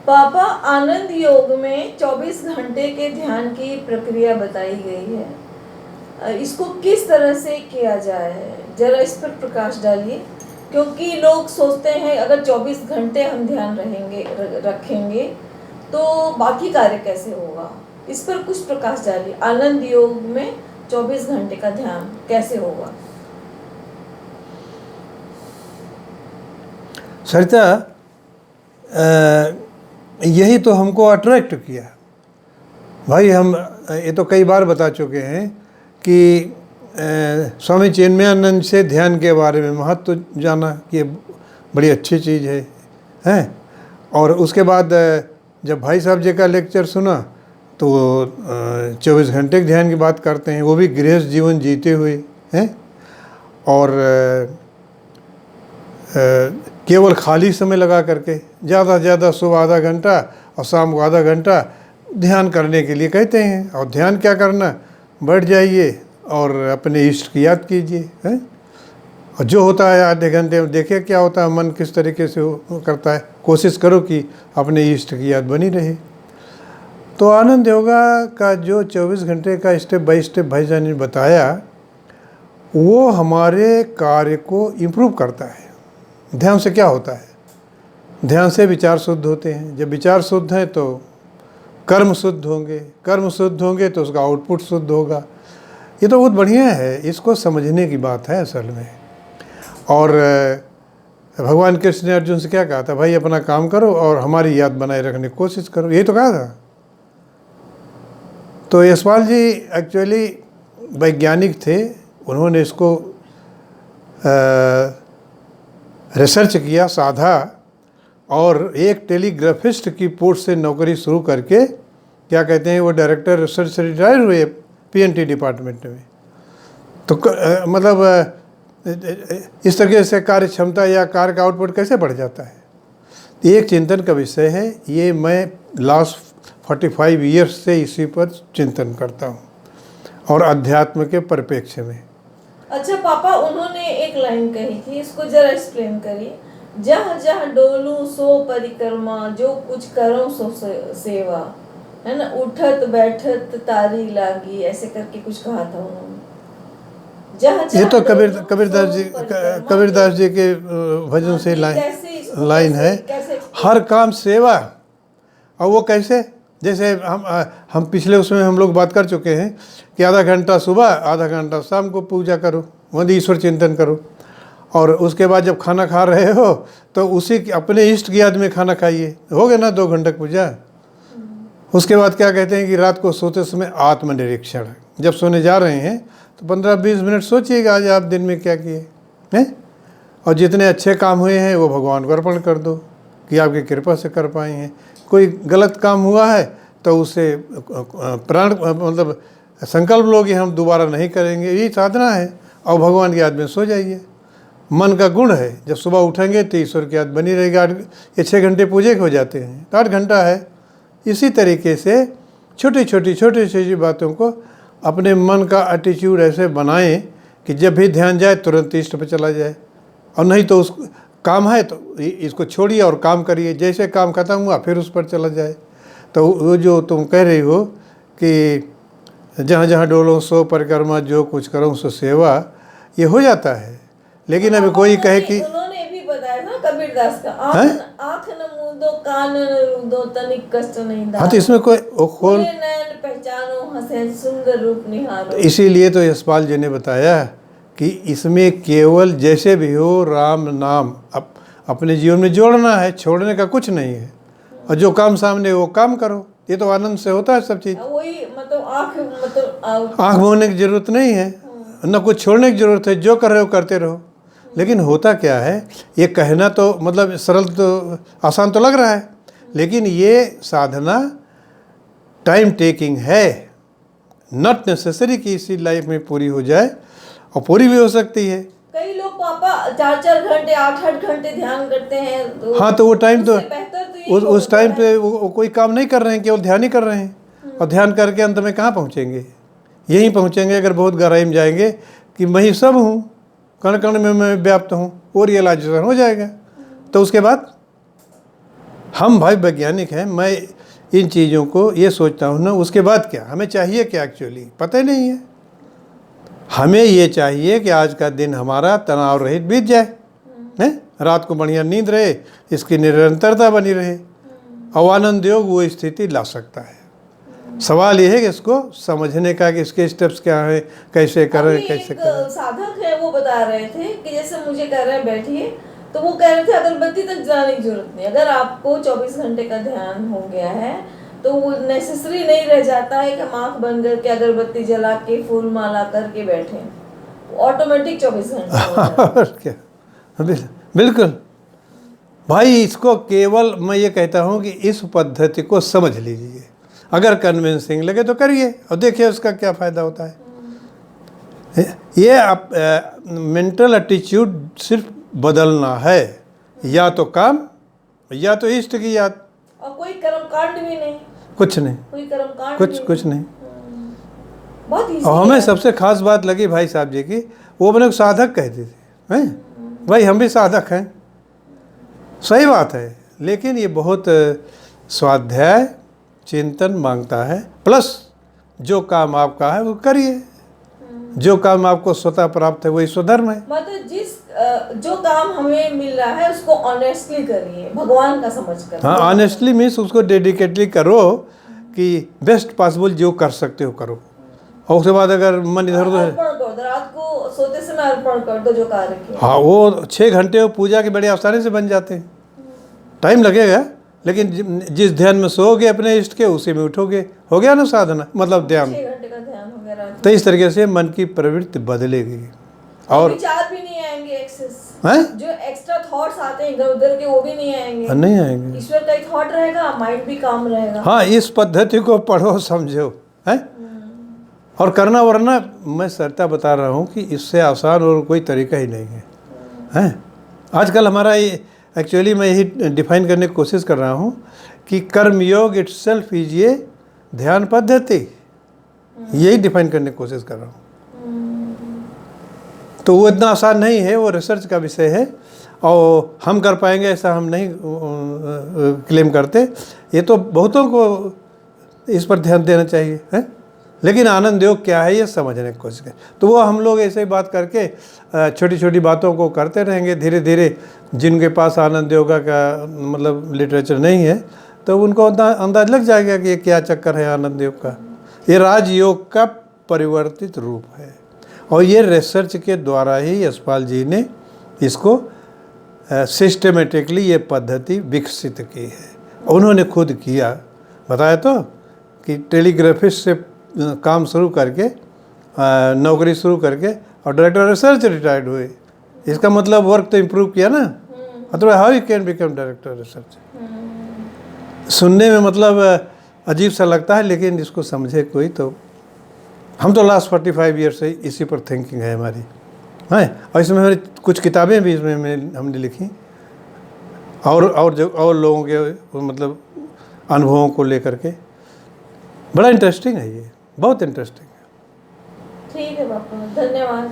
पापा, आनंद योग में 24 घंटे के ध्यान की प्रक्रिया बताई गई है। इसको किस तरह से किया जाए, जरा इस पर प्रकाश डालिए। क्योंकि लोग सोचते हैं अगर 24 घंटे हम ध्यान रखेंगे तो बाकी कार्य कैसे होगा। इस पर कुछ प्रकाश डालिए। आनंद योग में 24 घंटे का ध्यान कैसे होगा। सरिता, यही तो हमको अट्रैक्ट किया भाई। हम ये तो कई बार बता चुके हैं कि स्वामी चिन्मयानंद से ध्यान के बारे में महत्व जाना कि बड़ी अच्छी चीज़ है, हैं। और उसके बाद जब भाई साहब जी का लेक्चर सुना तो 24 घंटे के ध्यान की बात करते हैं, वो भी गृहस्थ जीवन जीते हुए, हैं। और केवल खाली समय लगा करके ज़्यादा से ज़्यादा सुबह आधा घंटा और शाम को आधा घंटा ध्यान करने के लिए कहते हैं। और ध्यान क्या करना, बैठ जाइए और अपने इष्ट की याद कीजिए, हैं। और जो होता है आधे घंटे में देखिए क्या होता है, मन किस तरीके से करता है। कोशिश करो कि अपने इष्ट की याद बनी रहे। तो आनंद योगा का जो 24 घंटे का स्टेप बाय स्टेप भाईजान ने बताया, वो हमारे कार्य को इम्प्रूव करता है। ध्यान से क्या होता है, ध्यान से विचार शुद्ध होते हैं। जब विचार शुद्ध हैं तो कर्म शुद्ध होंगे, कर्म शुद्ध होंगे तो उसका आउटपुट शुद्ध होगा। ये तो बहुत बढ़िया है, इसको समझने की बात है असल में। और भगवान कृष्ण ने अर्जुन से क्या कहा था, भाई अपना काम करो और हमारी याद बनाए रखने की कोशिश करो, यही तो कहा था। तो यशपाल जी एक्चुअली वैज्ञानिक थे, उन्होंने इसको रिसर्च किया, साधा, और एक टेलीग्राफिस्ट की पोस्ट से नौकरी शुरू करके क्या कहते हैं वो डायरेक्टर रिसर्च से रिटायर हुए पीएनटी डिपार्टमेंट में। तो मतलब इस तरीके से कार्य क्षमता या कार्य का आउटपुट कैसे बढ़ जाता है, एक चिंतन का विषय है। ये मैं लास्ट 45 ईयर्स से इसी पर चिंतन करता हूँ और अध्यात्म के परिप्रेक्ष्य में। अच्छा पापा, उन्होंने एक लाइन कही थी, इसको जरा एक्सप्लेन करिए। जहाँ जहाँ डोलूं सो परिक्रमा, जो कुछ करो सो सेवा, है ना। उठत बैठत तारी लागी, ऐसे करके कुछ कहा था उन्होंने। ये तो कबीरदास जी के भजन से लाइन है, हर काम सेवा। और वो कैसे, जैसे हम पिछले उसमें हम लोग बात कर चुके हैं कि आधा घंटा सुबह आधा घंटा शाम को पूजा करो, वही ईश्वर चिंतन करो। और उसके बाद जब खाना खा रहे हो तो उसी अपने इष्ट की याद में खाना खाइए, हो गया ना 2 घंटे पूजा। उसके बाद क्या कहते हैं कि रात को सोते समय आत्मनिरीक्षण, जब सोने जा रहे हैं तो 15-20 मिनट सोचिएगा आज आप दिन में क्या किए हैं, और जितने अच्छे काम हुए हैं वो भगवान को अर्पण कर दो कि आपकी कृपा से कर पाए हैं। कोई गलत काम हुआ है तो उसे प्राण मतलब संकल्प लो कि हम दोबारा नहीं करेंगे, यही साधना है। और भगवान की याद में सो जाइए। मन का गुण है, जब सुबह उठेंगे तो ईश्वर की याद बनी रहेगी। 8 या 6 घंटे पूजे के हो जाते हैं, 8 घंटा है। इसी तरीके से छोटी छोटी बातों को अपने मन का एटीट्यूड ऐसे बनाएं कि जब भी ध्यान जाए तुरंत इष्ट पे चला जाए। और नहीं तो उस काम है तो इसको छोड़िए और काम करिए, जैसे काम खत्म हुआ फिर उस पर चला जाए। तो वो जो तुम कह रही हो कि जहाँ जहाँ डोलो सो परिक्रमा, जो कुछ करो सो सेवा, ये हो जाता है। लेकिन अभी कोई कहे कि उन्होंने भी बताया ना कबीरदास का, आँख न मूंदो कान न रूंदो तनिक कष्ट नहीं दारो। हाँ, तो इसमें कोई खोल नैन पहचानो हंसे सुंदर रूप निहारो। इसीलिए तो यशपाल जी ने बताया कि इसमें केवल जैसे भी हो राम नाम अपने जीवन में जोड़ना है, छोड़ने का कुछ नहीं है। और जो काम सामने वो काम करो, ये तो आनंद से होता है सब चीज़। वही मतलब आँख मूंदने की जरूरत नहीं है, न कुछ छोड़ने की जरूरत है, जो कर रहे हो करते रहो। लेकिन होता क्या है, ये कहना तो मतलब सरल तो आसान तो लग रहा है, लेकिन ये साधना टाइम टेकिंग है। नॉट नेसेसरी कि इसी लाइफ में पूरी हो जाए, और पूरी भी हो सकती है। कई लोग पापा 4-4 घंटे 8-8 घंटे ध्यान करते हैं तो हाँ, तो वो टाइम तो उस टाइम पे वो कोई काम नहीं कर रहे हैं, केवल ध्यान ही कर रहे हैं। और ध्यान करके अंत में कहाँ पहुँचेंगे, यहीं पहुँचेंगे अगर बहुत गहराई में जाएंगे कि मैं ही सब हूँ, कण कण में मैं व्याप्त हूँ, वो रियलाइजेशन हो जाएगा। तो उसके बाद हम भाई वैज्ञानिक हैं, मैं इन चीज़ों को ये सोचता हूँ ना, उसके बाद क्या हमें चाहिए, क्या एक्चुअली पता ही नहीं है। हमें ये चाहिए कि आज का दिन हमारा तनाव रहित बीत जाए, हैं, रात को बढ़िया नींद रहे, इसकी निरंतरता बनी रहे, और आनंद योग वो स्थिति ला सकता है। सवाल ये है कि इसको समझने का कि इसके स्टेप्स क्या है, कैसे करें, कैसे करें। साधक है वो बता रहे थे कि जैसे मुझे कह रहे हैं बैठिए, तो वो कह रहे थे अगरबत्ती तक जलाने की जरूरत नहीं। अगर आपको 24 घंटे का ध्यान हो गया है तो वो नेसेसरी नहीं रह जाता है कि हम आँख बंद करके अगरबत्ती जला के फूल माला करके बैठे, ऑटोमेटिक 24 घंटे हो जाता है। और क्या, बिल्कुल भाई। इसको केवल मैं ये कहता हूँ कि इस पद्धति को समझ लीजिए, अगर कन्विंसिंग लगे तो करिए और देखिए उसका क्या फ़ायदा होता है। ये आप मेंटल एटीट्यूड सिर्फ बदलना है, या तो काम या तो इष्ट की याद, और कोई कर्मकांड भी नहीं, कुछ नहीं, कोई कर्मकांड कुछ नहीं। बहुत इजी और हमें है। सबसे खास बात लगी भाई साहब जी की, वो अपने को साधक कहते थे, हैं भाई हम भी साधक हैं, सही बात है, लेकिन ये बहुत स्वाध्याय चिंतन मांगता है। प्लस जो काम आपका है वो करिए, जो काम आपको स्वतः प्राप्त है वही स्वधर्म है। मतलब जो काम हमें मिल रहा है उसको ऑनेस्टली करिए, भगवान का समझ कर। हाँ, ऑनेस्टली मीन्स उसको डेडिकेटली करो कि बेस्ट पॉसिबल जो कर सकते हो करो, और उसके बाद अगर मन इधर उधर, अर्पण कर दो, रात को सोते समय अर्पण कर दो जो कार्य किया। हाँ वो 6 घंटे वो पूजा के बड़े आसानी से बन जाते हैं। टाइम लगेगा, लेकिन जिस ध्यान में सोओगे अपने इष्ट के, उसी में उठोगे, हो गया ना साधना, मतलब ध्यान। 6 घंटे का ध्यान हो गया रात तो इस तरीके से मन की प्रवृत्ति बदलेगी और विचार भी नहीं आएंगे, एक्सेस हैं? जो एक्स्ट्रा थॉट्स आते हैं इधर उधर के वो भी नहीं आएंगे, नहीं आएंगे। ईश्वर का एक थॉट रहेगा, माइंड भी काम रहेगा। हाँ, इस पद्धति को पढ़ो, समझो, हैं, और करना, वरना मैं सरता बता रहा हूँ कि इससे आसान और कोई तरीका ही नहीं है, हैं। आजकल हमारा ये एक्चुअली मैं यही डिफाइन करने की कोशिश कर रहा हूँ कि कर्म योग इटसेल्फ इज ये ध्यान पद्धति, यही डिफाइन करने की कोशिश कर रहा हूँ। तो वो इतना आसान नहीं है, वो रिसर्च का विषय है, और हम कर पाएंगे ऐसा हम नहीं क्लेम करते। ये तो बहुतों को इस पर ध्यान देना चाहिए, है। लेकिन आनंद योग क्या है ये समझने की कोशिश करें, तो वो हम लोग ऐसे ही बात करके छोटी छोटी बातों को करते रहेंगे। धीरे धीरे जिनके पास आनंद योगा का मतलब लिटरेचर नहीं है, तो उनको अंदाज लग जाएगा कि ये क्या चक्कर है आनंद योग का। ये राजयोग का परिवर्तित रूप है, और ये रिसर्च के द्वारा ही यशपाल जी ने इसको सिस्टमेटिकली ये पद्धति विकसित की है। उन्होंने खुद किया, बताया तो कि टेलीग्राफिस्ट से काम शुरू करके नौकरी शुरू करके और डायरेक्टर रिसर्च रिटायर्ड हुए। इसका मतलब वर्क तो इम्प्रूव किया ना, otherwise how you can become director research. सुनने में मतलब अजीब सा लगता है, लेकिन इसको समझे कोई तो। हम तो लास्ट 45 ईयर से इसी पर थिंकिंग है हमारी, हैं। और इसमें हमारी कुछ किताबें भी इसमें हमने लिखी, और लोगों के मतलब अनुभवों को लेकर के। बड़ा इंटरेस्टिंग है ये, बहुत इंटरेस्टिंग है। ठीक है बापू, धन्यवाद।